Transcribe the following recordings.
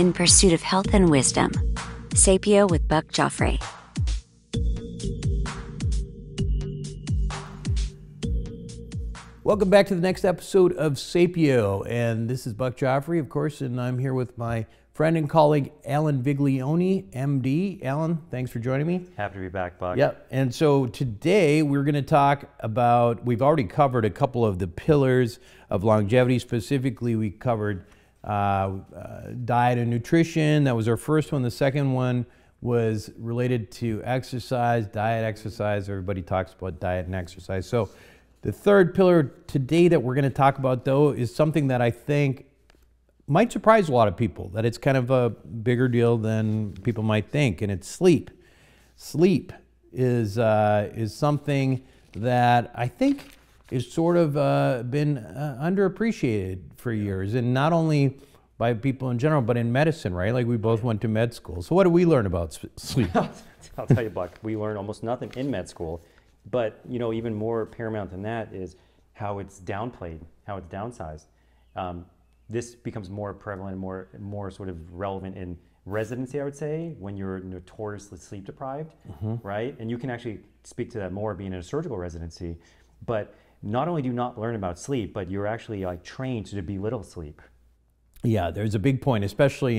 in pursuit of health and wisdom. Sapio with Buck Joffrey. Welcome back to the next episode of Sapio, and this is Buck Joffrey, of course, and I'm here with my friend and colleague, Alan Viglione, MD. Alan, thanks for joining me. Happy to be back, Buck. Yep, and so today we're going to talk about, we've already covered a couple of the pillars of longevity. Specifically, we covered diet and nutrition. That was our first one. The second one was related to exercise, diet, exercise. Everybody talks about diet and exercise. So the third pillar today that we're going to talk about, though, is something that I think might surprise a lot of people, that it's kind of a bigger deal than people might think, and it's sleep. Sleep is something that I think is sort of been underappreciated for years, and not only by people in general, but in medicine, right? Like we both went to med school. So what do we learn about sleep? I'll tell you, Buck, we learn almost nothing in med school, but even more paramount than that is how it's downplayed, how it's downsized. This becomes more prevalent and more sort of relevant in residency, I would say, when you're notoriously sleep deprived, right? And you can actually speak to that more being in a surgical residency. But not only do you not learn about sleep, but you're actually like trained to belittle sleep. Yeah, there's a big point, especially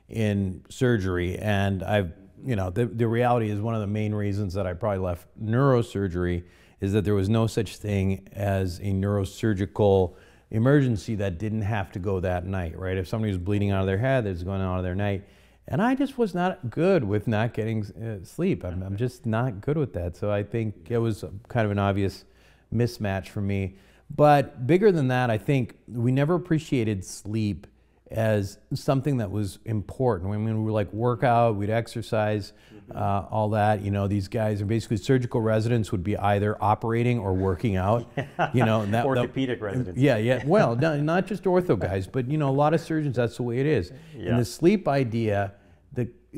in surgery. And the reality is one of the main reasons that I probably left neurosurgery is that there was no such thing as a neurosurgical emergency that didn't have to go that night, right? If somebody was bleeding out of their head, it's going out of their night. And I just was not good with not getting sleep. I'm just not good with that. So I think it was kind of an obvious mismatch for me. But bigger than that, I think we never appreciated sleep as something that was important. I mean, we would like work out, we'd exercise, all that. These guys are basically surgical residents would be either operating or working out. And orthopedic residents. Yeah. Well, not just ortho guys, but a lot of surgeons, that's the way it is. Yeah. And the sleep idea,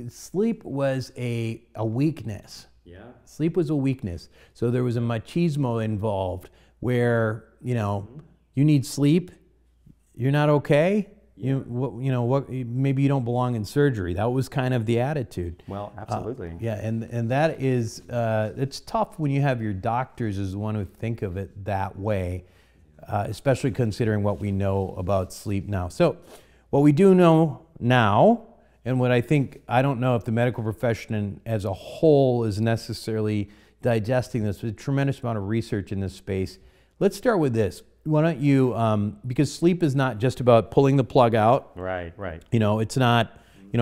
sleep was a weakness. Yeah. Sleep was a weakness. So there was a machismo involved where, you need sleep, you're not okay. Maybe you don't belong in surgery. That was kind of the attitude. Well, absolutely. And that is, it's tough when you have your doctors as the one who think of it that way, especially considering what we know about sleep now. So what we do know now, and what I don't know if the medical profession as a whole is necessarily digesting this, there's a tremendous amount of research in this space. Let's start with this. Why don't you, because sleep is not just about pulling the plug out. Right. It's not,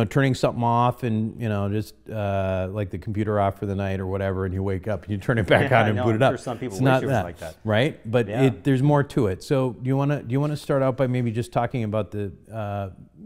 turning something off and, just like the computer off for the night or whatever, and you wake up and you turn it back on and boot it up. For some people, it's not that, like that. Right? But there's more to it. So do you want to start out by maybe just talking about the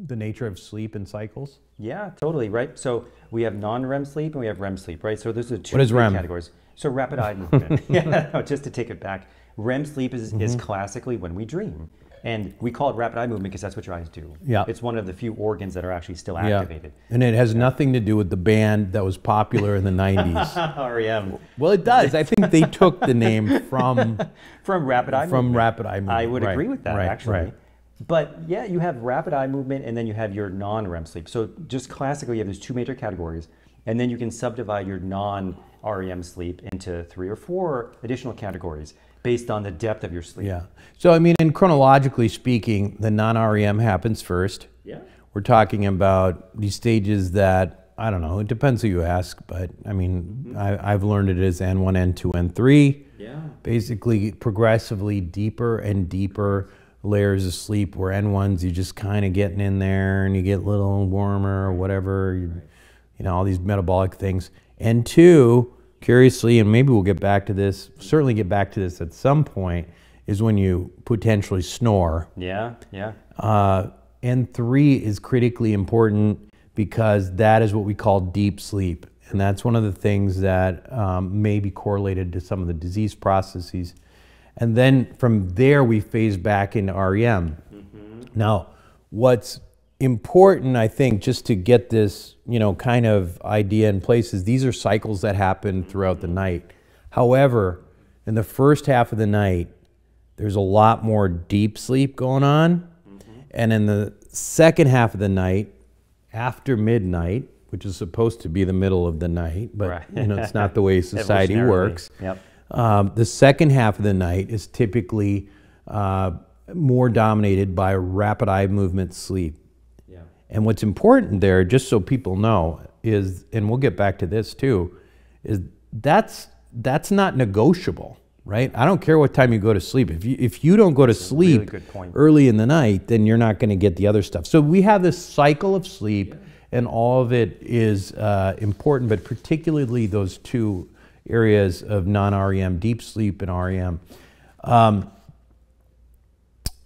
nature of sleep and cycles? Yeah, totally, right? So we have non-REM sleep and we have REM sleep, right? So those are two categories. So rapid eye movement. Just to take it back. REM sleep is classically when we dream. And we call it rapid eye movement because that's what your eyes do. Yeah. It's one of the few organs that are actually still activated. And it has nothing to do with the band that was popular in the 90s. REM. Well, it does. I think they took the name from rapid eye movement. From rapid eye movement. I would agree with that, actually. Right. But yeah, you have rapid eye movement and then you have your non-REM sleep. So just classically, you have those two major categories. And then you can subdivide your non-REM sleep into 3 or 4 additional categories based on the depth of your sleep. Yeah. So, in chronologically speaking, the non-REM happens first. Yeah. We're talking about these stages that, I don't know, it depends who you ask, but I've learned it as N1, N2, N3. Yeah. Basically, progressively deeper and deeper layers of sleep, where N1's you just kind of getting in there and you get a little warmer or whatever, all these metabolic things. N2, curiously, and maybe we'll get back to this, certainly get back to this at some point, is when you potentially snore. Yeah. N3 is critically important because that is what we call deep sleep. And that's one of the things that may be correlated to some of the disease processes. And then from there, we phase back into REM. Now, what's important, I think, just to get this, kind of idea in place is these are cycles that happen throughout the night. However, in the first half of the night, there's a lot more deep sleep going on. And in the second half of the night, after midnight, which is supposed to be the middle of the night, but Right. It's not the way society Evolutionarily. works. Yep. The second half of the night is typically more dominated by rapid eye movement sleep. Yeah. And what's important there, just so people know, is, and we'll get back to this too, is that's not negotiable, right? I don't care what time you go to sleep. If you don't go to sleep really good point. early in the night, then you're not going to get the other stuff. So we have this cycle of sleep, and all of it is important, but particularly those two areas of non-REM, deep sleep and REM. I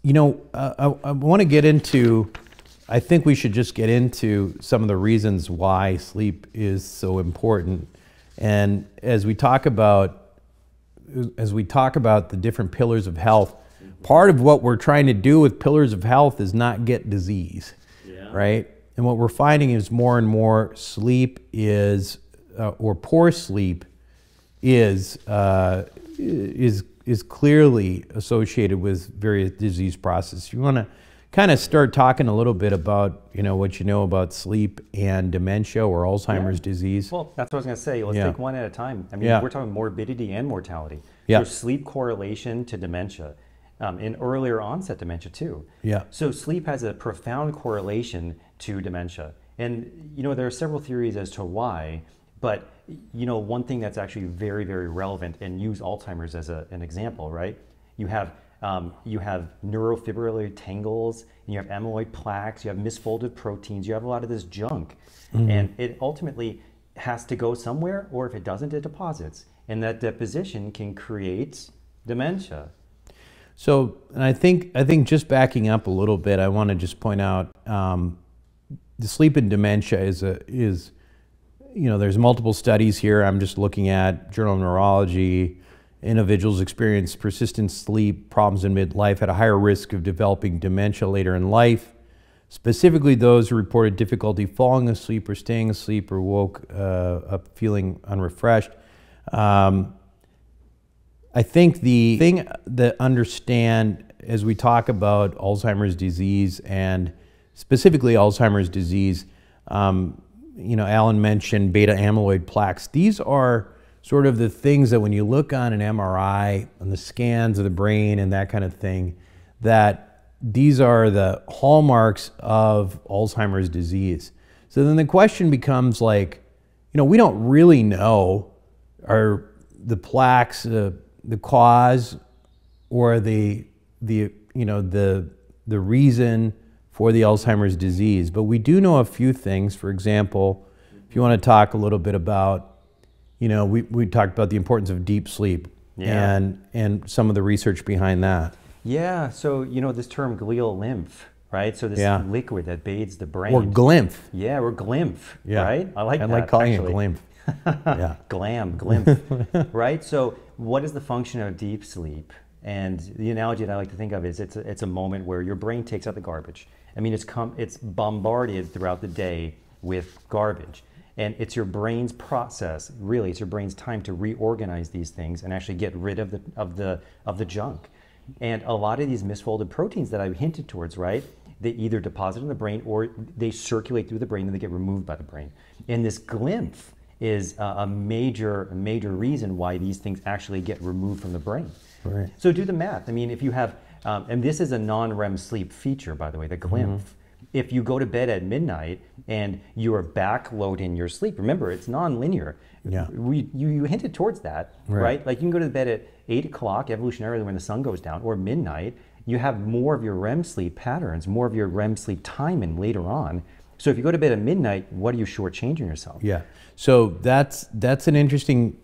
want to get into, I think we should just get into some of the reasons why sleep is so important. And as we talk about the different pillars of health, part of what we're trying to do with pillars of health is not get disease, right? And what we're finding is more and more sleep is, or poor sleep is clearly associated with various disease processes. You want to kind of start talking a little bit about, what you know about sleep and dementia or Alzheimer's disease. Well, that's what I was going to say. Let's take one at a time. I mean, we're talking morbidity and mortality. Yeah. So sleep correlation to dementia, and earlier onset dementia too. Yeah. So sleep has a profound correlation to dementia. And, there are several theories as to why, but, one thing that's actually very, very relevant, and use Alzheimer's as an example, right? You have neurofibrillary tangles, and you have amyloid plaques, you have misfolded proteins, you have a lot of this junk. And it ultimately has to go somewhere, or if it doesn't, it deposits. And that deposition can create dementia. So, and I think just backing up a little bit, I want to just point out the sleep and dementia is there's multiple studies here. I'm just looking at Journal of Neurology. Individuals experience persistent sleep problems in midlife at a higher risk of developing dementia later in life. Specifically, those who reported difficulty falling asleep or staying asleep or woke up feeling unrefreshed. I think the thing that understand as we talk about Alzheimer's disease, and specifically Alzheimer's disease, Alan mentioned beta amyloid plaques. These are sort of the things that when you look on an MRI, on the scans of the brain and that kind of thing, that these are the hallmarks of Alzheimer's disease. So then the question becomes like, we don't really know, are the plaques the cause or the reason for the Alzheimer's disease, but we do know a few things. For example, if you want to talk a little bit about, we talked about the importance of deep sleep and some of the research behind that. Yeah, so this term glial lymph, right? So this liquid that bathes the brain. Or glymph. Yeah, or glymph, right? I like calling actually. it glymph. Yeah. Glymph, right? So what is the function of deep sleep? And the analogy that I like to think of is it's a moment where your brain takes out the garbage. I mean, it's bombarded throughout the day with garbage. And it's your brain's process, really, it's your brain's time to reorganize these things and actually get rid of the junk. And a lot of these misfolded proteins that I hinted towards, right, they either deposit in the brain or they circulate through the brain and they get removed by the brain. And this glymph is a major reason why these things actually get removed from the brain. Right. So do the math. I mean, if you have, and this is a non-REM sleep feature, by the way, the glymph. If you go to bed at midnight and you are backloading your sleep, remember, it's non-linear. Yeah. You hinted towards that, right? Like you can go to bed at 8 o'clock, evolutionarily when the sun goes down, or midnight. You have more of your REM sleep patterns, more of your REM sleep time in later on. So if you go to bed at midnight, what are you shortchanging yourself? Yeah. So that's an interesting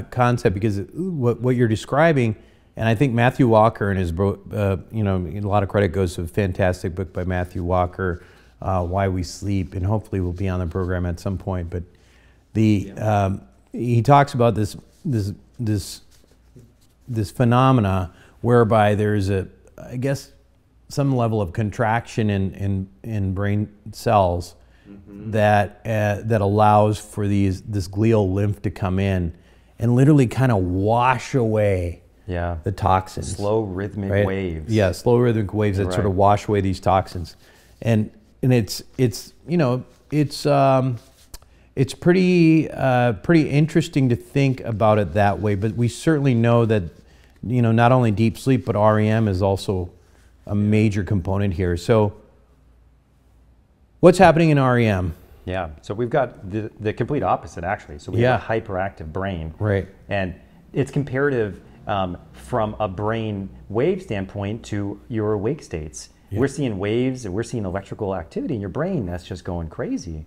concept, because what you're describing, and I think Matthew Walker in his book, a lot of credit goes to a fantastic book by Matthew Walker, Why We Sleep, and hopefully we'll be on the program at some point. But he talks about this phenomena whereby there's I guess some level of contraction in brain cells that allows for this glial lymph to come in and literally kind of wash away the toxins. Slow rhythmic waves. Yeah, slow rhythmic waves that sort of wash away these toxins. And it's it's pretty interesting to think about it that way. But we certainly know that, you know, not only deep sleep, but REM is also a major component here. So what's happening in REM? Yeah, so we've got the complete opposite, actually. So we have a hyperactive brain. Right. And it's comparative from a brain wave standpoint to your awake states. Yeah. We're seeing waves, and we're seeing electrical activity in your brain that's just going crazy.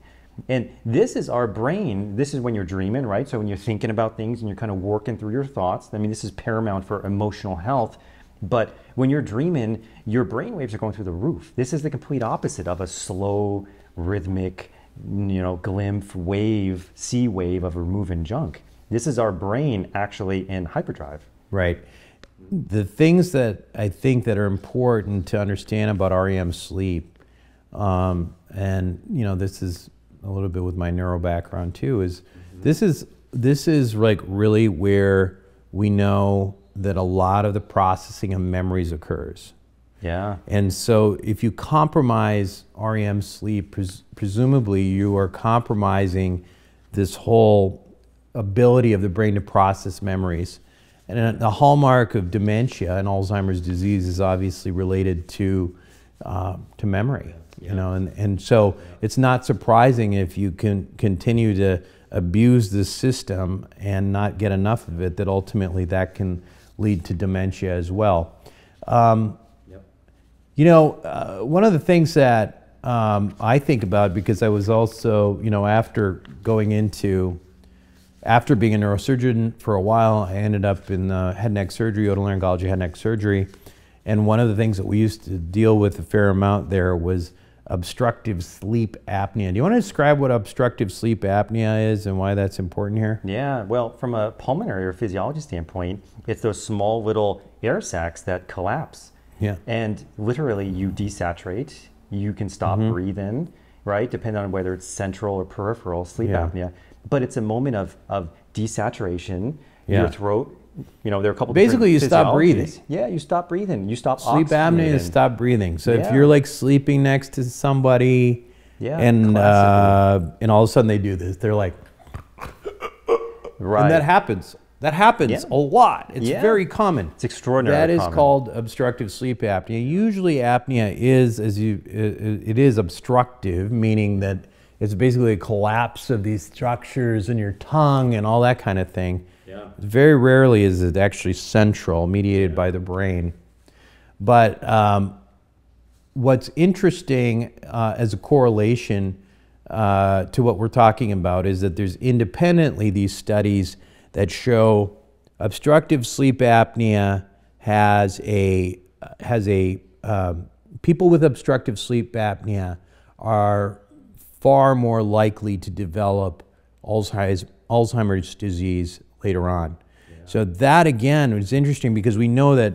And this is our brain. This is when you're dreaming, right? So when you're thinking about things and you're kind of working through your thoughts. I mean, this is paramount for emotional health. But when you're dreaming, your brain waves are going through the roof. This is the complete opposite of a slow, rhythmic, you know, glimpse wave, sea wave of removing junk. This is our brain actually in hyperdrive. Right. The things that I think that are important to understand about REM sleep, and you know, this is a little bit with my neuro background too, is this is like really where we know that a lot of the processing of memories occurs. Yeah. And so if you compromise REM sleep, presumably you are compromising this whole ability of the brain to process memories. And the hallmark of dementia and Alzheimer's disease is obviously related to memory. You know, and so it's not surprising if you can continue to abuse this system and not get enough of it, that ultimately that can lead to dementia as well. You know, one of the things that I think about, because I was also, you know, after being a neurosurgeon for a while, I ended up in head and neck surgery, otolaryngology, head and neck surgery. And one of the things that we used to deal with a fair amount there was obstructive sleep apnea. Do you want to describe what obstructive sleep apnea is and why that's important here? Yeah, well, from a pulmonary or physiology standpoint, it's those small little air sacs that collapse. Yeah. And literally you desaturate, you can stop breathing, right? Depending on whether it's central or peripheral sleep apnea. But it's a moment of desaturation, your throat, you know, there are a couple basically you stop breathing. Yeah, you stop breathing. You stop sleep apnea is stop breathing. So if Yeah. you're like sleeping next to somebody and all of a sudden they do this, they're like, right. And that happens. That happens a lot. It's very common. It's extraordinarily That is common. called obstructive sleep apnea. Usually apnea is, it is obstructive, meaning that it's basically a collapse of these structures in your tongue and all that kind of thing. Yeah. Very rarely is it actually central, mediated by the brain. But what's interesting as a correlation to what we're talking about is that there's independently these studies that show obstructive sleep apnea people with obstructive sleep apnea are far more likely to develop Alzheimer's disease later on. Yeah. So that again is interesting because we know that,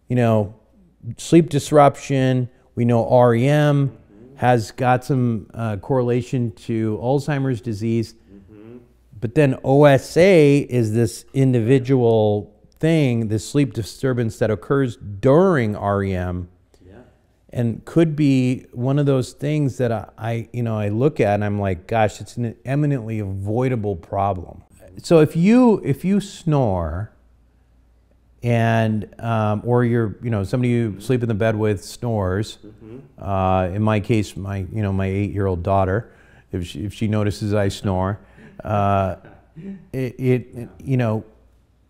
you know, sleep disruption, we know REM has got some correlation to Alzheimer's disease. But then OSA is this individual thing, this sleep disturbance that occurs during REM, and could be one of those things that I look at and I'm like, gosh, it's an eminently avoidable problem. So if you snore, and or you're, you know, somebody you sleep in the bed with snores, in my case, my 8-year-old daughter, if she notices I snore. You know,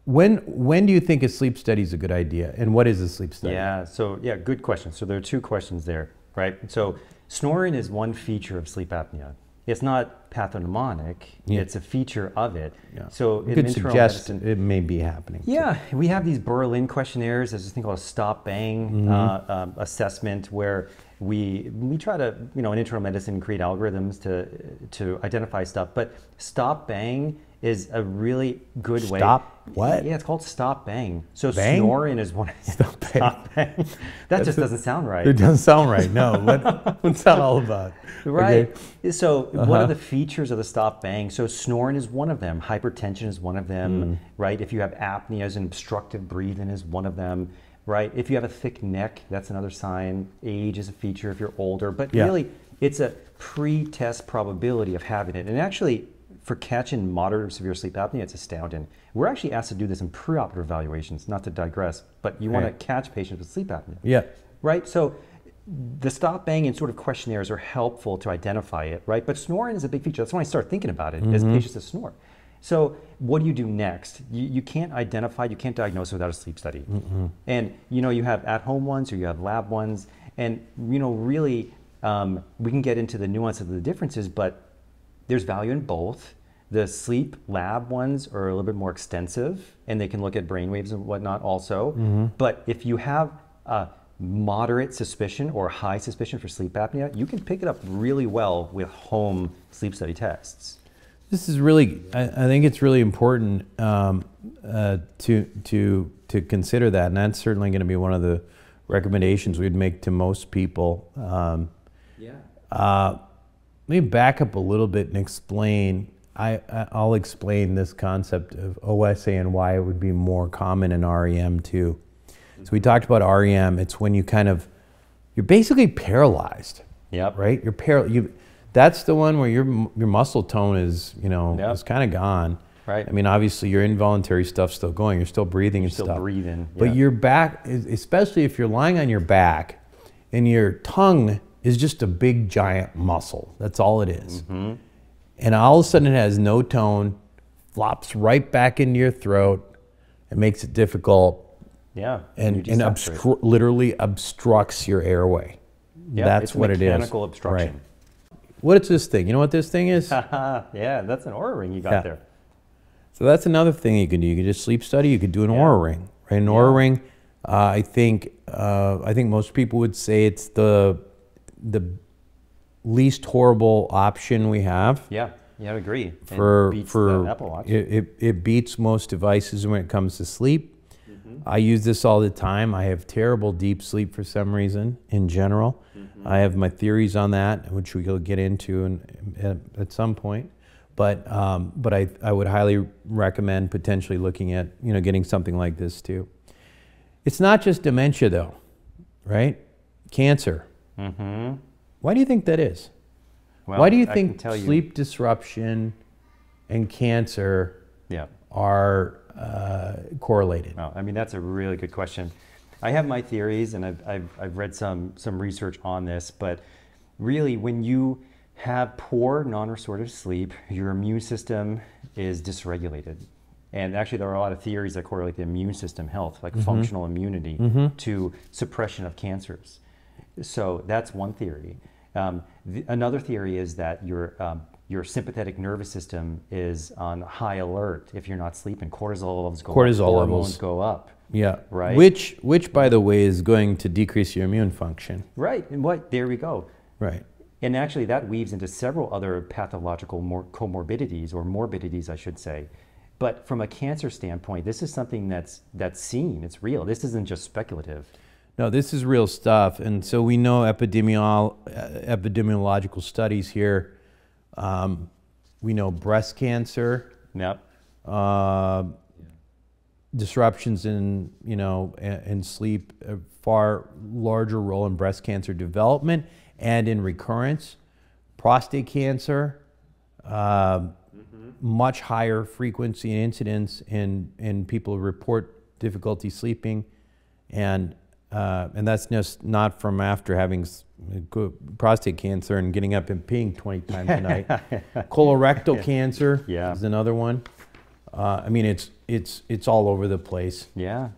when do you think a sleep study is a good idea, and what is a sleep study? Yeah, so good question. So there are two questions there, right? So snoring is one feature of sleep apnea. It's not pathognomonic, it's a feature of it. Yeah. So it could suggest it may be happening. Yeah, we have these Berlin questionnaires. There's this thing called a stop bang assessment where we try to, you know, in internal medicine create algorithms to identify stuff, but stop bang is a really good way. Stop what? Yeah, it's called stop bang. So bang? Snoring is one. Stop bang. Stop bang. That just doesn't sound right. It doesn't sound right. No. What's that all about? Right. Okay. So what are the features of the stop bang? So snoring is one of them. Hypertension is one of them. Right. If you have apneas and obstructive breathing is one of them. Right. If you have a thick neck, that's another sign. Age is a feature if you're older. But really, It's a pre-test probability of having it. And actually, for catching moderate or severe sleep apnea, it's astounding. We're actually asked to do this in preoperative evaluations, not to digress, but you want to catch patients with sleep apnea. Yeah. Right? So the stop banging sort of questionnaires are helpful to identify it, right? But snoring is a big feature. That's when I start thinking about it, as patients that snore. So what do you do next? You can't identify, you can't diagnose without a sleep study. And you have at-home ones or you have lab ones. And really, we can get into the nuance of the differences, but there's value in both. The sleep lab ones are a little bit more extensive, and they can look at brain waves and whatnot also. But if you have a moderate suspicion or high suspicion for sleep apnea, you can pick it up really well with home sleep study tests. This is really, I think it's really important to consider that, and that's certainly going to be one of the recommendations we'd make to most people. Let me back up a little bit and explain. I'll explain this concept of OSA and why it would be more common in REM too. So we talked about REM. It's when you're basically paralyzed. Yep. Right. That's the one where your muscle tone is is kind of gone. Right. I mean, obviously your involuntary stuff's still going. You're still breathing and stuff. Still breathing. But your back, especially if you're lying on your back, and your tongue is just a big giant muscle. That's all it is. And all of a sudden it has no tone, flops right back into your throat. It makes it difficult. Yeah. And literally obstructs your airway. Yeah, That's what it is. Mechanical obstruction. Right. What is this thing? You know what this thing is? Yeah, that's an Oura ring you got there. So that's another thing you can do. You can just sleep study. You could do an Oura ring. Right? An Oura ring. I think most people would say it's the least horrible option we have. Yeah, I'd agree. For it beats the Apple Watch. It beats most devices when it comes to sleep. I use this all the time. I have terrible deep sleep for some reason in general. I have my theories on that, which we'll get into at some point. But I would highly recommend potentially looking at getting something like this too. It's not just dementia though, right? Cancer. Why do you think that is? Well, why do you think sleep disruption and cancer are correlated? Well, I mean, that's a really good question. I have my theories, and I've read some research on this, but really when you have poor non-restorative sleep, your immune system is dysregulated. And actually there are a lot of theories that correlate the immune system health, like functional immunity to suppression of cancers. So that's one theory. Another theory is that your sympathetic nervous system is on high alert if you're not sleeping. Cortisol levels go up. Hormones go up. Yeah. Right. Which, by the way, is going to decrease your immune function. Right. And there we go. Right. And actually that weaves into several other pathological comorbidities, or morbidities, I should say. But from a cancer standpoint, this is something that's seen. It's real. This isn't just speculative. No, this is real stuff. And so we know epidemiological studies here. We know breast cancer. Yep. Disruptions in in sleep, a far larger role in breast cancer development and in recurrence. Prostate cancer, much higher frequency and incidence in people who report difficulty sleeping, and that's just not from after having prostate cancer and getting up and peeing 20 times a night. Colorectal cancer is another one. I mean, it's all over the place. Yeah.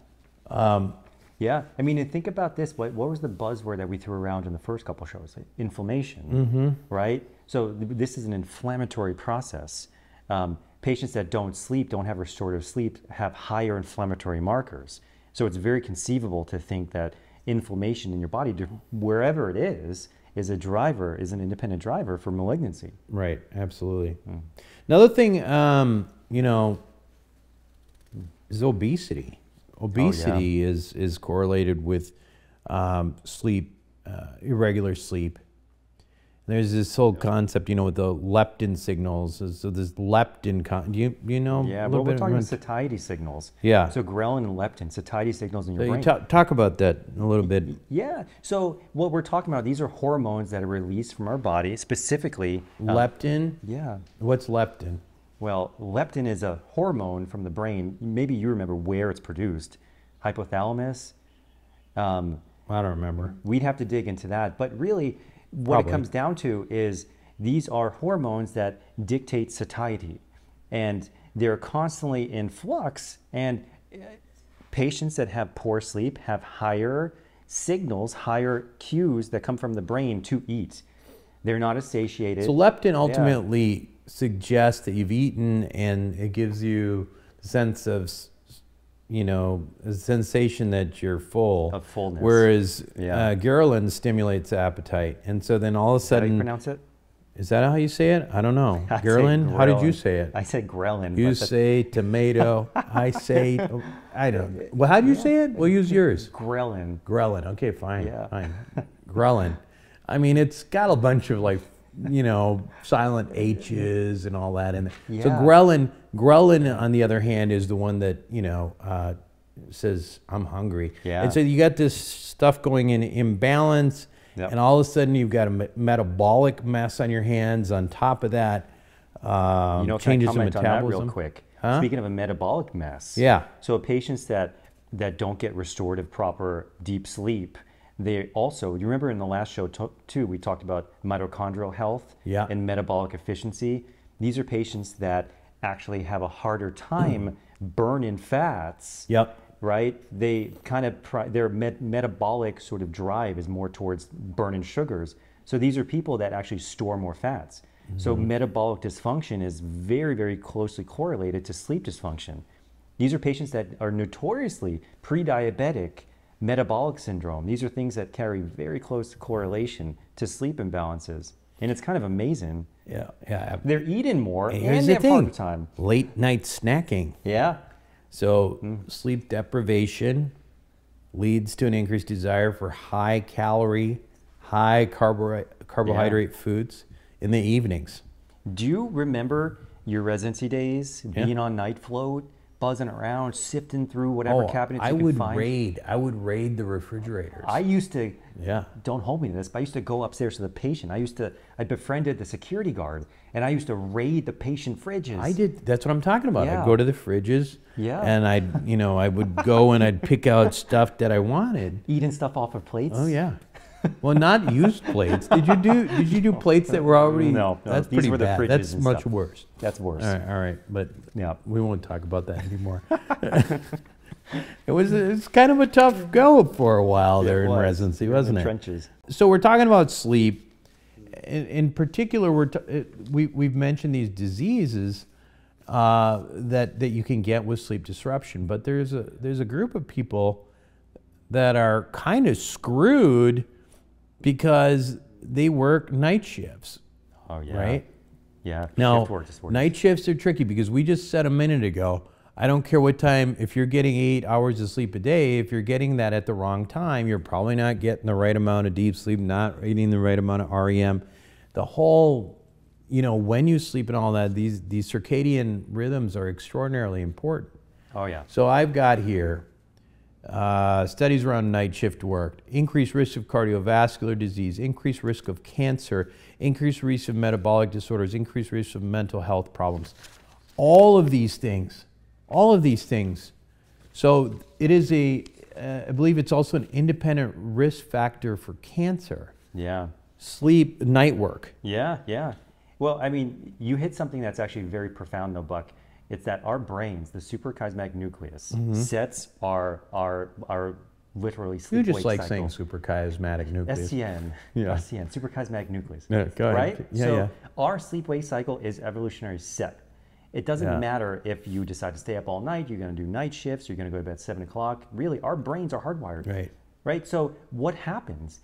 Yeah. I mean, and think about this. What was the buzzword that we threw around in the first couple shows? Like inflammation, right? So this is an inflammatory process. Patients that don't have restorative sleep, have higher inflammatory markers. So it's very conceivable to think that inflammation in your body, wherever it is an independent driver for malignancy. Right, absolutely. Another thing, is obesity. Obesity is correlated with sleep, irregular sleep. There's this whole concept, you know, with the leptin signals. So this leptin, do you know? Yeah, a but little we're bit talking about- about satiety signals. Yeah. So ghrelin and leptin, satiety signals in your So brain. you talk about that a little bit. Yeah. So what we're talking about, these are hormones that are released from our body, specifically. Leptin? Yeah. What's leptin? Well, leptin is a hormone from the brain. Maybe you remember where it's produced. Hypothalamus. I don't remember. We'd have to dig into that. But really, what Probably. it comes down to is these are hormones that dictate satiety. And they're constantly in flux. And patients that have poor sleep have higher signals, higher cues that come from the brain to eat. They're not as satiated. So leptin ultimately suggests that you've eaten, and it gives you a sense of, you know, a sensation that you're full. Of fullness. Whereas Yeah. ghrelin stimulates appetite. And so then all of a Is that how you sudden, pronounce it? is that how you say it? I don't know. I say Ghrelin? How did you ghrelin. say it? I said ghrelin. You but that's say tomato. I say, I don't. Well, how do you say it? We'll use yours. ghrelin. Ghrelin. Okay, fine. Yeah. Fine. Ghrelin. I mean, it's got a bunch of like, you know, silent H's and all that in there. So Yeah. ghrelin, on the other hand, is the one that, you know, says, I'm hungry. Yeah. And so you got this stuff going in imbalance, Yep. and all of a sudden you've got a metabolic mess on your hands. On top of that, You know, can I changes in comment on that metabolism. real quick? Huh? Speaking of a metabolic mess. Yeah. So patients that don't get restorative, proper deep sleep, they also, you remember in the last show too, we talked about mitochondrial health Yeah. and metabolic efficiency. These are patients that actually have a harder time burning fats. Yep. Right? They kind of, their metabolic sort of drive is more towards burning sugars. So these are people that actually store more fats. So metabolic dysfunction is very, very closely correlated to sleep dysfunction. These are patients that are notoriously pre-diabetic, metabolic syndrome. These are things that carry very close correlation to sleep imbalances. And it's kind of amazing. Yeah. Yeah. They're eating more And and here's they the have harder thing. time. Late night snacking. Yeah. So sleep deprivation leads to an increased desire for high calorie, high carbohydrate foods in the evenings. Do you remember your residency days, being on night float, buzzing around, sifting through whatever cabinets you could find? I would raid the refrigerators. I used to, Yeah. don't hold me to this, but I used to go upstairs to the patient. I befriended the security guard, and I used to raid the patient fridges. I did. That's what I'm talking about. Yeah. I'd go to the fridges, Yeah. and I would go and I'd pick out stuff that I wanted. Eating stuff off of plates. Oh yeah. Well, not used plates. Did you do plates that were already? No, That's these pretty were the bad. fridges That's and much stuff. worse. That's worse. All right, but Yeah. we won't talk about that anymore. It's kind of a tough go for a while there in residency, wasn't it? Trenches. So we're talking about sleep. In particular, we've mentioned these diseases that you can get with sleep disruption, but there's a group of people that are kind of screwed because they work night shifts. Oh yeah. Right? Yeah. Now, Shift work is worse. night shifts are tricky because we just said a minute ago, I don't care what time, if you're getting 8 hours of sleep a day, if you're getting that at the wrong time, you're probably not getting the right amount of deep sleep, not eating the right amount of REM. The whole, when you sleep and all that, these circadian rhythms are extraordinarily important. Oh yeah. So I've got here studies around night shift work, increased risk of cardiovascular disease, increased risk of cancer, increased risk of metabolic disorders, increased risk of mental health problems. All of these things. So it is I believe it's also an independent risk factor for cancer. Yeah. Sleep, night work. Yeah, yeah. Well, I mean, you hit something that's actually very profound, though, Buck. It's that our brains, the suprachiasmatic nucleus, sets our literally You sleep-wake just like cycle. saying suprachiasmatic nucleus. SCN, Yeah. SCN, suprachiasmatic nucleus. Yeah, go ahead. Right? Yeah, so yeah. our sleep-wake cycle is evolutionary set. It doesn't Yeah. matter if you decide to stay up all night, you're going to do night shifts, you're going to go to bed at 7 o'clock. Really, our brains are hardwired. Right. Right? So what happens?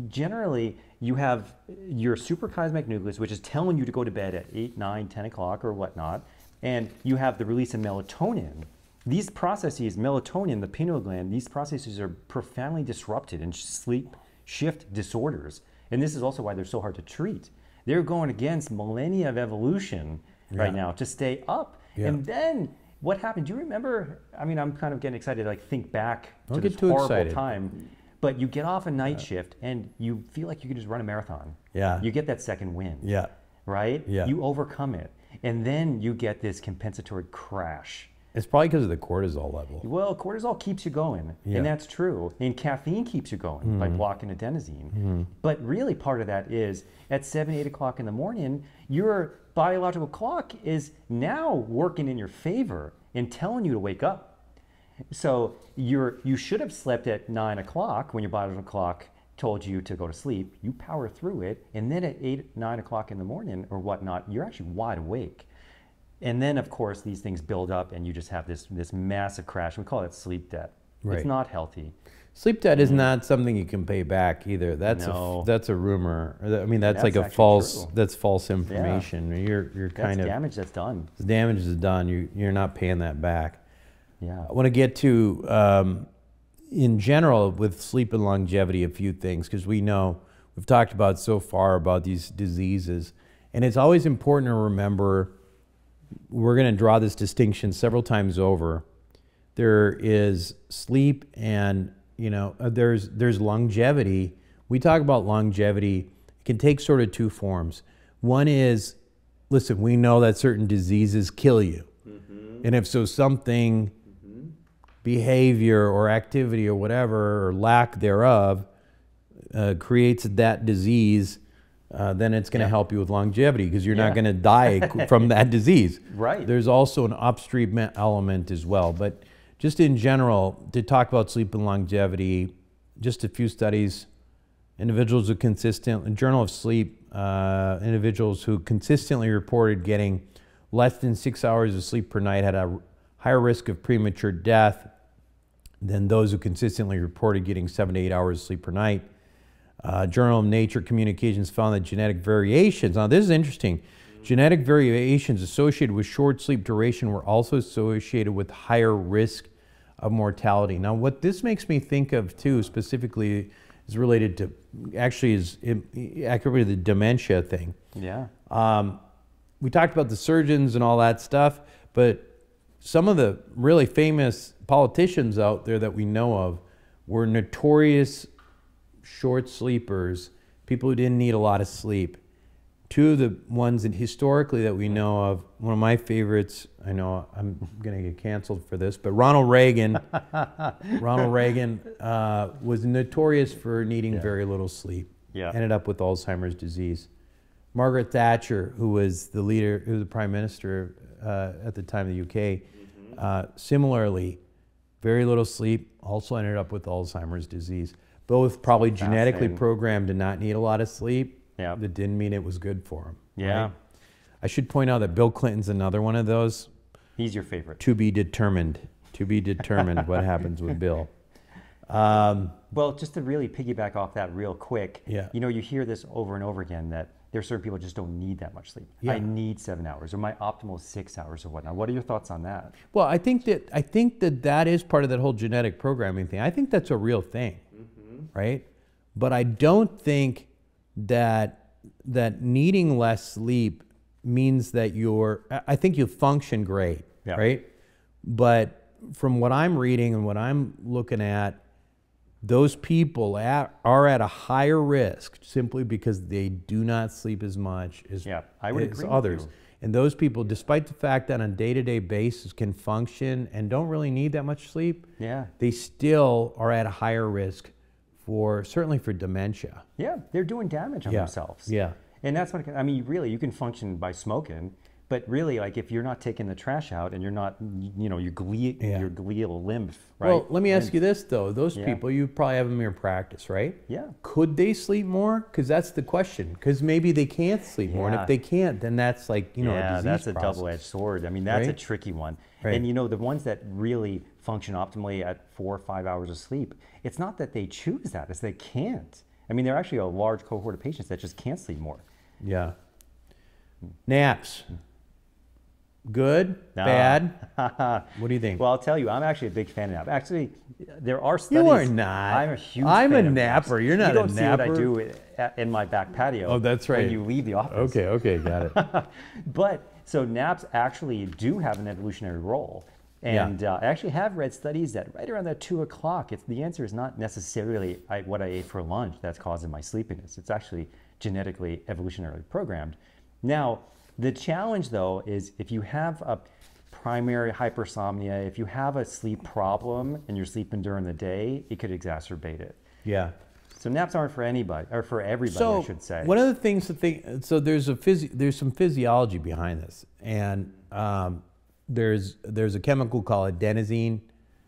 Generally, you have your suprachiasmatic nucleus, which is telling you to go to bed at 8, 9, 10 o'clock or whatnot, and you have the release of melatonin. These processes, melatonin, the pineal gland, these processes are profoundly disrupted in sleep shift disorders. And this is also why they're so hard to treat. They're going against millennia of evolution right now to stay up. And then what happened? Do you remember? I mean, I'm kind of getting excited to like think back to this horrible time. But you get off a night shift and you feel like you can just run a marathon. Yeah. You get that second wind. Yeah. Right? Yeah. You overcome it. And then you get this compensatory crash. It's probably because of the cortisol level. Well, cortisol keeps you going, and that's true. And caffeine keeps you going by blocking adenosine. But really part of that is at 7, 8 o'clock in the morning, your biological clock is now working in your favor and telling you to wake up. So you should have slept at 9 o'clock when your biological clock told you to go to sleep. You power through it, and then at 8, 9 o'clock in the morning or whatnot, you're actually wide awake. And then, of course, these things build up, and you just have this massive crash. We call it sleep debt. Right. It's not healthy. Sleep debt is not something you can pay back either. That's a rumor. I mean, that's like a false. True. That's false information. Yeah. You're kind of damage that's done. The damage is done. You're not paying that back. Yeah. I want to get to in general with sleep and longevity a few things, because we know we've talked about so far about these diseases, and it's always important to remember. We're going to draw this distinction several times over. There is sleep and, there's longevity. We talk about longevity. It can take sort of two forms. One is, listen, we know that certain diseases kill you. And if so, something, behavior or activity or whatever, or lack thereof, creates that disease, then it's going to help you with longevity, because you're not going to die from that disease. Right. There's also an upstream element as well. But just in general, to talk about sleep and longevity, just a few studies, individuals who Journal of Sleep, individuals who consistently reported getting less than 6 hours of sleep per night had a higher risk of premature death than those who consistently reported getting 7 to 8 hours of sleep per night. Journal of Nature Communications found that genetic variations, now this is interesting, genetic variations associated with short sleep duration were also associated with higher risk of mortality. Now what this makes me think of too, specifically, is related to, actually is accurately the dementia thing. Yeah. We talked about the surgeons and all that stuff, but some of the really famous politicians out there that we know of were notorious short sleepers, people who didn't need a lot of sleep. Two of the ones that historically that we know of, one of my favorites, I know I'm going to get canceled for this, but Ronald Reagan. Ronald Reagan was notorious for needing very little sleep. Yeah. Ended up with Alzheimer's disease. Margaret Thatcher, who was the leader, who was the prime minister at the time of the UK, similarly, very little sleep, also ended up with Alzheimer's disease. Both probably genetically programmed to not need a lot of sleep. Yeah. That didn't mean it was good for them. Yeah. Right? I should point out that Bill Clinton's another one of those. He's your favorite. To be determined. To be determined what happens with Bill. Well, just to really piggyback off that real quick, you hear this over and over again, that there are certain people just don't need that much sleep. I need 7 hours, or my optimal 6 hours or whatnot. What are your thoughts on that? Well, I think that is part of that whole genetic programming thing. I think that's a real thing, right? But I don't think that needing less sleep means that I think you function great, right? But from what I'm reading and what I'm looking at, those people are at a higher risk simply because they do not sleep as much as, I would agree others. with you. And those people, despite the fact that on a day-to-day basis can function and don't really need that much sleep, they still are at a higher risk certainly for dementia. Yeah, they're doing damage on themselves. Yeah. And that's what, I mean, really, you can function by smoking, but really, like, if you're not taking the trash out and you're not, your glial lymph, right? Well, let me ask you this, though. Those people, you probably have them in your practice, right? Yeah. Could they sleep more? Because that's the question. Because maybe they can't sleep more. And if they can't, then that's like, a disease that's a process. double-edged sword. I mean, that's a tricky one. Right. And, the ones that really function optimally at 4 or 5 hours of sleep, it's not that they choose that, it's they can't. I mean, they're actually a large cohort of patients that just can't sleep more. Yeah. Naps. Good? Bad? What do you think? Well, I'll tell you, I'm actually a big fan of nap. Actually, there are studies. You are not. I'm a huge I'm fan a of napper. naps. You're not you a don't napper. see what I do in my back patio. Oh, that's right. When you leave the office. Okay, got it. But so naps actually do have an evolutionary role. And I actually have read studies that right around that 2 o'clock, the answer is not necessarily what I ate for lunch that's causing my sleepiness. It's actually genetically, evolutionarily programmed. Now, the challenge though is if you have a primary hypersomnia, if you have a sleep problem and you're sleeping during the day, it could exacerbate it. Yeah. So naps aren't for anybody, or for everybody, So I should say. one of the things to think, so there's some physiology behind this, and there's a chemical called adenosine.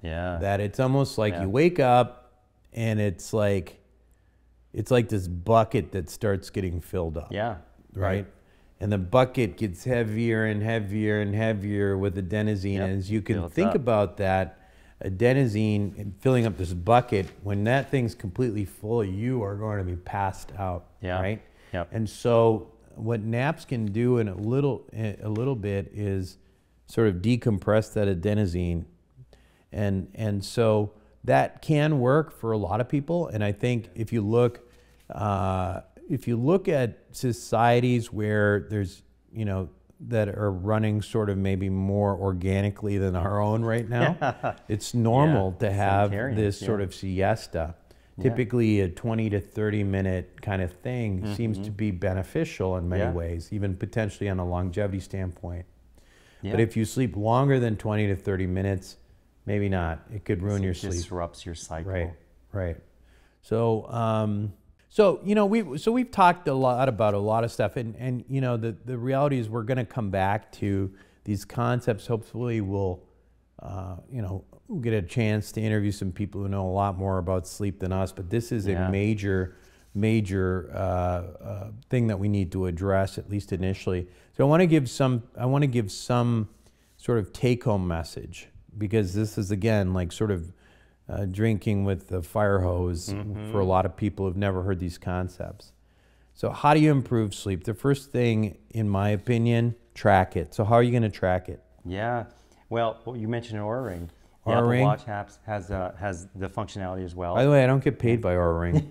Yeah. That it's almost like you wake up and it's like this bucket that starts getting filled up. Yeah. Right? And the bucket gets heavier and heavier and heavier with adenosine. Yep. And as you can Builds think up. about that, adenosine and filling up this bucket, when that thing's completely full, you are going to be passed out. Yeah. Right? Yep. And so what naps can do in a little bit is sort of decompress that adenosine. And so that can work for a lot of people. And I think if you look at societies where there's, that are running sort of maybe more organically than our own right now, it's normal to have this sort of siesta. Typically a 20 to 30 minute kind of thing seems to be beneficial in many ways, even potentially on a longevity standpoint. But if you sleep longer than 20 to 30 minutes, maybe not. It could ruin your sleep. Disrupts your cycle. Right. So, we've talked a lot about a lot of stuff, and the reality is we're going to come back to these concepts. Hopefully, we'll get a chance to interview some people who know a lot more about sleep than us. But this is a major thing that we need to address, at least initially. So I want to give some sort of take-home message, because this is again like sort of drinking with the fire hose for a lot of people who've never heard these concepts. So how do you improve sleep? The first thing, in my opinion, track it. So how are you going to track it? Yeah. Well, you mentioned an Oura Ring. The Oura Ring? Apple Watch has the functionality as well. By the way, I don't get paid by Oura Ring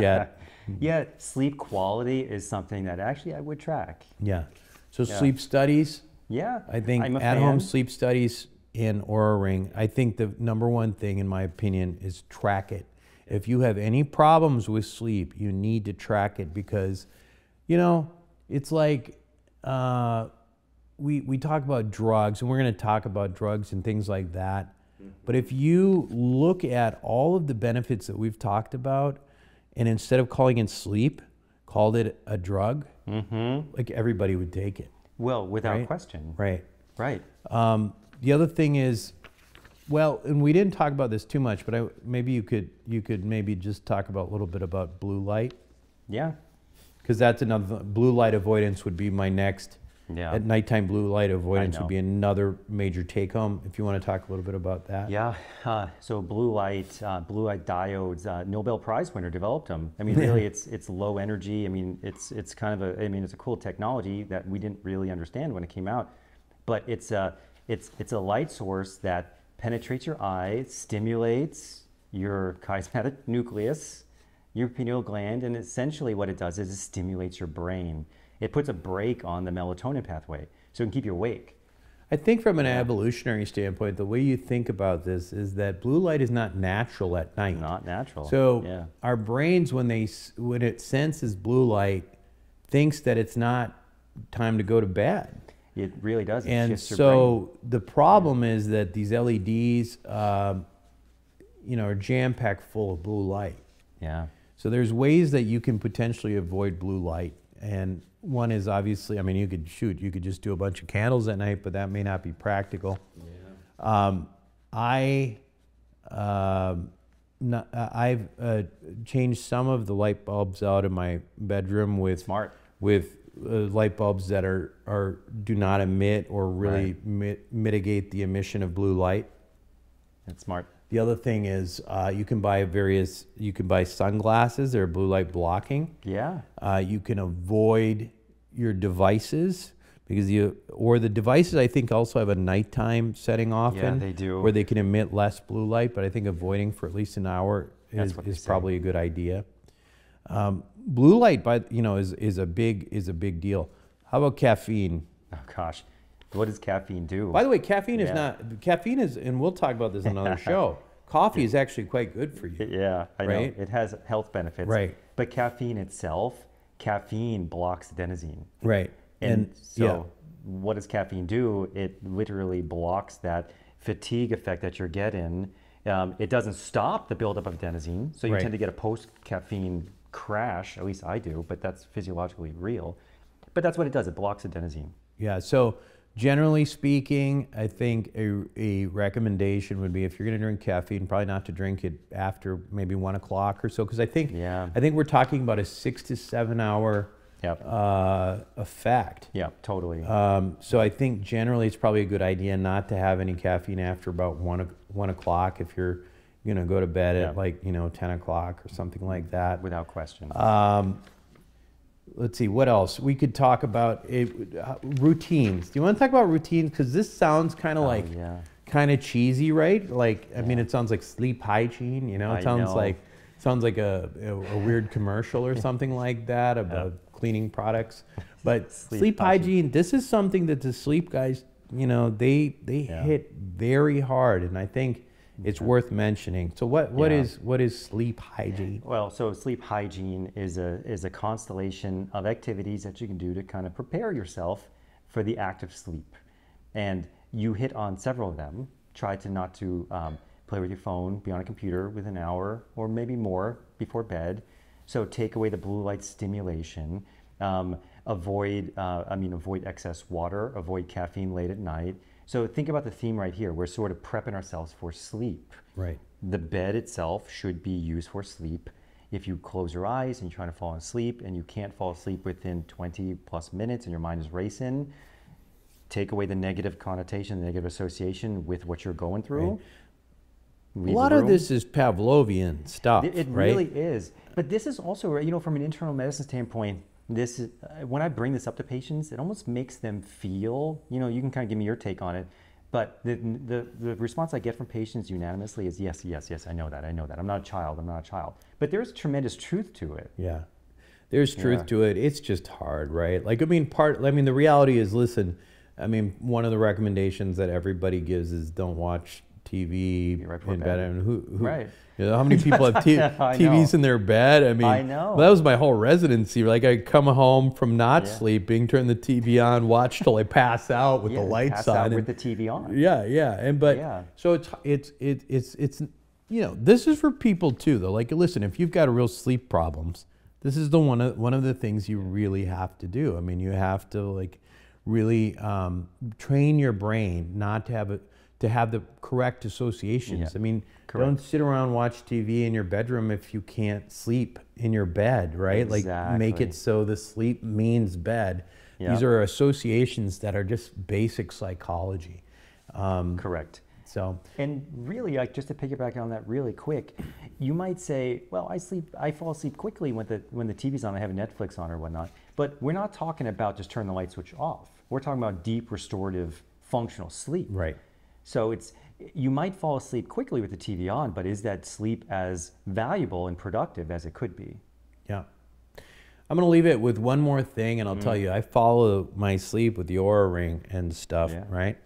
yet. Yeah, sleep quality is something that actually I would track. Yeah. So sleep studies. Yeah. I think I'm a at-home fan. sleep studies in Oura Ring. I think the number one thing, in my opinion, is track it. If you have any problems with sleep, you need to track it, because, it's like we talk about drugs, and we're going to talk about drugs and things like that. But if you look at all of the benefits that we've talked about, and instead of calling it sleep, called it a drug, like everybody would take it. Well, without Right? question. Right. Right. The other thing is, well, and we didn't talk about this too much, but maybe you could maybe just talk about a little bit about blue light, Yeah. because that's another, blue light avoidance would be my next. Yeah. At nighttime, blue light avoidance know. would be another major take home. If you want to talk a little bit about that. Yeah, so blue light diodes, Nobel Prize winner developed them. I mean, really, it's low energy. I mean, it's kind of it's a cool technology that we didn't really understand when it came out, but it's a light source that penetrates your eye, stimulates your chiasmatic nucleus, your pineal gland, and essentially what it does is it stimulates your brain. It puts a brake on the melatonin pathway, so it can keep you awake. I think from an evolutionary standpoint, the way you think about this is that blue light is not natural at night. Not natural. So our brains, when it senses blue light, thinks that it's not time to go to bed. It really does. It And shifts your so the problem is that these LEDs, are jam-packed full of blue light. brain. Yeah. So there's ways that you can potentially avoid blue light. And one is obviously, you could just do a bunch of candles at night, but that may not be practical. Yeah. I've changed some of the light bulbs out in my bedroom with light bulbs that do not emit or really mitigate the emission of blue light. That's smart. The other thing is you can buy sunglasses that are blue light blocking. Yeah. You can avoid your devices because the devices I think also have a nighttime setting often. Yeah, they do. Where they can emit less blue light, but I think avoiding for at least an hour is probably a good idea. Blue light, is a big deal. How about caffeine? Oh gosh, what does caffeine do? By the way, caffeine is, and we'll talk about this in another show. Coffee is actually quite good for you. Yeah, I know. It has health benefits. Right. But caffeine itself, caffeine blocks adenosine. Right. And so what does caffeine do? It literally blocks that fatigue effect that you're getting. It doesn't stop the buildup of adenosine. So you tend to get a post-caffeine crash, at least I do, but that's physiologically real. But that's what it does. It blocks adenosine. Yeah, so generally speaking, I think a recommendation would be if you're going to drink caffeine, probably not to drink it after maybe 1 o'clock or so, because I think we're talking about a 6 to 7 hour effect. Yeah, totally. So I think generally it's probably a good idea not to have any caffeine after about 1 o'clock if you're going to go to bed at 10 o'clock or something like that. Without question. Let's see, what else? We could talk about routines. Do you want to talk about routines? Because this sounds kind of kind of cheesy, right? Like, I mean, it sounds like sleep hygiene, It sounds like a weird commercial or something like that about cleaning products. But sleep hygiene, this is something that the sleep guys, they hit very hard, and I think it's worth mentioning. So what is sleep hygiene? Well, so sleep hygiene is a constellation of activities that you can do to kind of prepare yourself for the act of sleep. And you hit on several of them. Try to not to play with your phone, be on a computer with an hour or maybe more before bed. So take away the blue light stimulation. Avoid excess water. Avoid caffeine late at night. So think about the theme right here. We're sort of prepping ourselves for sleep. Right. The bed itself should be used for sleep. If you close your eyes and you're trying to fall asleep and you can't fall asleep within 20 plus minutes and your mind is racing, take away the negative connotation, the negative association with what you're going through. Right. A lot of this is Pavlovian stuff, It really is. But this is also, from an internal medicine standpoint, this is, when I bring this up to patients, it almost makes them feel, you can kind of give me your take on it, but the response I get from patients unanimously is yes, I know that. I'm not a child. But there's tremendous truth to it. Yeah, there's truth to it. It's just hard, right? The reality is, listen, one of the recommendations that everybody gives is don't watch TV in bed. And how many people have TVs in their bed? I know. That was my whole residency. Like, I come home from not sleeping, turn the TV on, watch till I pass out with the lights on. With the TV on. So it's this is for people too, though. Like, listen, if you've got real sleep problems, this is one of the things you really have to do. You have to really train your brain not to have the correct associations. Don't sit around and watch TV in your bedroom if you can't sleep in your bed, right? Exactly. Make it so the sleep means bed. These are associations that are just basic psychology. Correct. So, and really, just to piggyback on that really quick, you might say, well, I fall asleep quickly when the TV's on, I have Netflix on or whatnot. But we're not talking about just turn the light switch off. We're talking about deep restorative functional sleep. Right. So you might fall asleep quickly with the TV on, but is that sleep as valuable and productive as it could be? Yeah. I'm going to leave it with one more thing, and I'll tell you, I follow my sleep with the Oura Ring and stuff, right?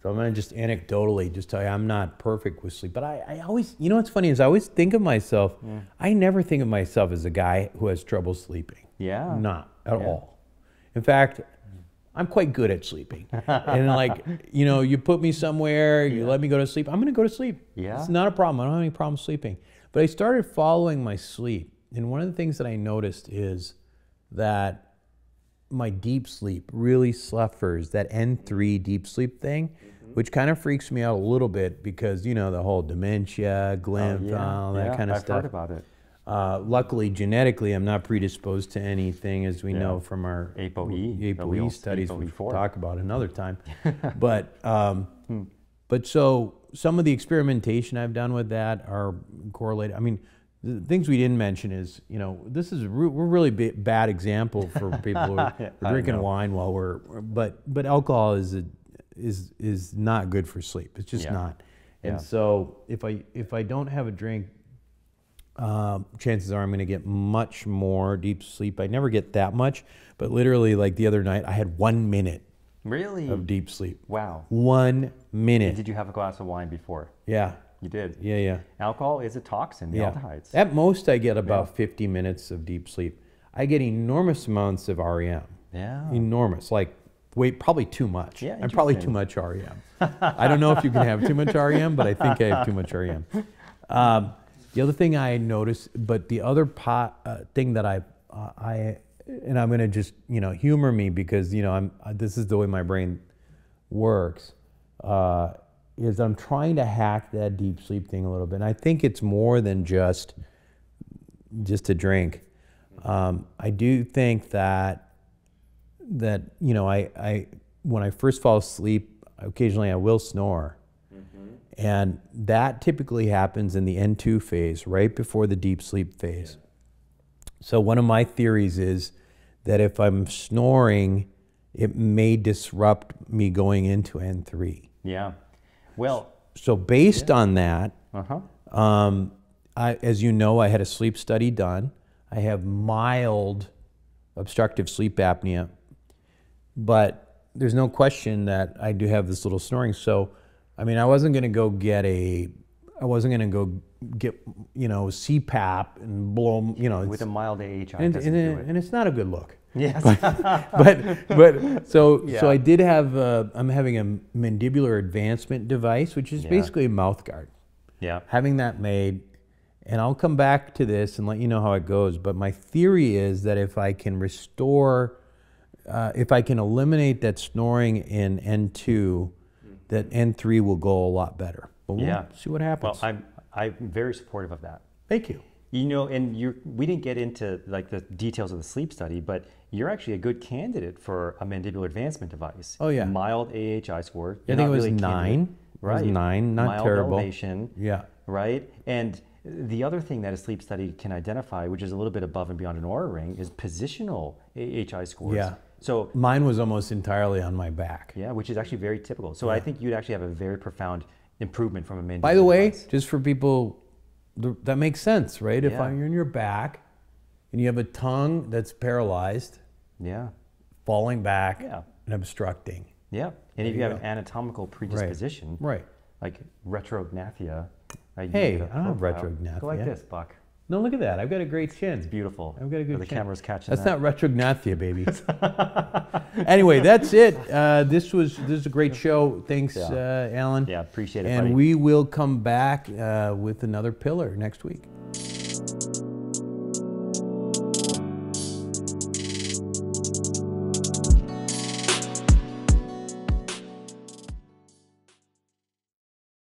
So I'm going to just anecdotally just tell you I'm not perfect with sleep, but I always, what's funny is I always think of myself, I never think of myself as a guy who has trouble sleeping. Yeah. Not at all. In fact, I'm quite good at sleeping. And you put me somewhere, you let me go to sleep, I'm going to go to sleep. Yeah. It's not a problem. I don't have any problem sleeping. But I started following my sleep. And one of the things that I noticed is that my deep sleep really suffers, that N3 deep sleep thing, which kind of freaks me out a little bit because, the whole dementia, glymph, all that kind of stuff. I've heard about it. Luckily, genetically, I'm not predisposed to anything, as we know from our ApoE studies, we'll talk about another time. But so some of the experimentation I've done with that are correlated. the things we didn't mention is, you know, this is we're really bad example for people who are drinking wine while but alcohol is not good for sleep. It's just not. And so if I don't have a drink, chances are I'm going to get much more deep sleep. I never get that much, but literally, like the other night, I had 1 minute really of deep sleep. Wow. 1 minute. And did you have a glass of wine before? Yeah. You did? Yeah. Alcohol is a toxin, the aldehydes. At most, I get about 50 minutes of deep sleep. I get enormous amounts of REM. Yeah. Enormous. Like, probably too much. Yeah, I'm probably too much REM. I don't know if you can have too much REM, but I think I have too much REM. The other thing I noticed, but the other thing that and I'm going to just, you know, humor me because, you know, this is the way my brain works, is I'm trying to hack that deep sleep thing a little bit. And I think it's more than just a drink. I do think that you know, when I first fall asleep, occasionally I will snore. And that typically happens in the N2 phase, right before the deep sleep phase. So one of my theories is that if I'm snoring, it may disrupt me going into N3. Yeah. Well. So based on that, as you know, I had a sleep study done. I have mild obstructive sleep apnea, but there's no question that I do have this little snoring. So I mean, I wasn't going to go get, you know, CPAP and blow, you know. With a mild AHI, and it's not a good look. Yes. So I did have, I'm having a mandibular advancement device, which is basically a mouth guard. Yeah. Having that made, and I'll come back to this and let you know how it goes. But my theory is that if I can restore, if I can eliminate that snoring in N2, that N3 will go a lot better. But we'll see what happens. Well, I'm very supportive of that. Thank you. You know, and we didn't get into like the details of the sleep study, but you're actually a good candidate for a mandibular advancement device. Oh yeah. Mild AHI score. I think it was 9. Right. It was 9, not mild terrible. Elevation. Yeah. Right. And the other thing that a sleep study can identify, which is a little bit above and beyond an Oura ring, is positional AHI scores. Yeah. So mine was almost entirely on my back. Yeah, which is actually very typical. So I think you'd actually have a very profound improvement from a mandibular By the way, device. just for people, that makes sense, right? If you're in your back and you have a tongue that's paralyzed, falling back and obstructing. Yeah, and if you have an anatomical predisposition, right, like retrognathia. Hey, I don't have retrognathia. Go like this, Buck. No, look at that. I've got a great chin. It's beautiful. I've got a good chin. The camera's catching that. That's not retrognathia, baby. Anyway, that's it. This is a great show. Thanks, Alan. Yeah, appreciate it, and buddy. we will come back with another pillar next week.